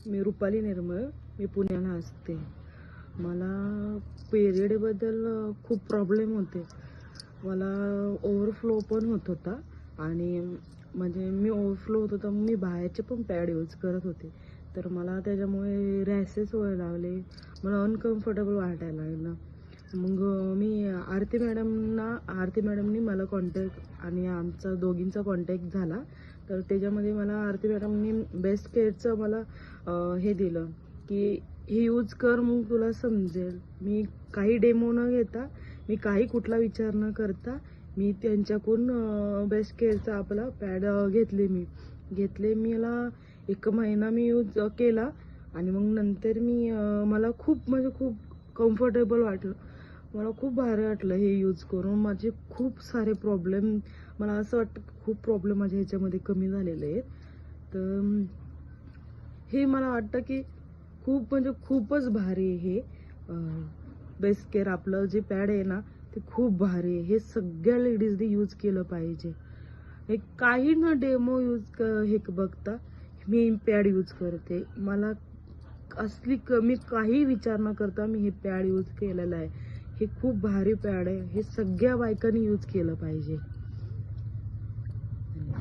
मी रुपाली निर्मळ, मी पुण्याला असते. मला पिरियडबद्दल खूप प्रॉब्लेम होते. मला ओव्हरफ्लो पण होत होता आणि म्हणजे मी ओव्हरफ्लो होत होता, मी बाहेरचे पण पॅड यूज करत होते. तर मला त्याच्यामुळे रॅशेस व्हायला लागले, मला अनकम्फर्टेबल वाटायला लागलं. मग मी आरती मॅडमनी मला कॉन्टॅक्ट आणि आमचा दोघींचा कॉन्टॅक्ट झाला. तर त्याच्यामध्ये मला आरती मॅडमनी बेस्ट केअरचं मला हे दिलं की हे यूज कर, मग तुला समजेल. मी काही डेमो न घेता, मी काही कुठला विचार न करता मी त्यांच्याकडून बेस्ट केअरचा आपला पॅड घेतले. मला 1 महिना मी यूज केला आणि मग नंतर मला खूप म्हणजे खूप कम्फर्टेबल वाटलं. मला खूप भारी वाटलं हे यूज करून. माझे खूप सारे प्रॉब्लेम, मला असं वाटतं खूप प्रॉब्लेम माझ्या ह्याच्यामध्ये कमी झालेले आहेत. तर हे मला वाटतं की खूप म्हणजे खूपच भारी आहे हे बेस्ट केअर आपलं जे पॅड आहे ना, ते खूप भारी आहे. हे सगळ्या लेडीजने यूज केलं पाहिजे. हे काही न डेमो हे बघता मी पॅड यूज करते. मला मी काही विचार न करता मी हे पॅड यूज केलेलं आहे. हे खूप भारी पॅड आहे. हे सगळ्या बायकांनी यूज केलं पाहिजे.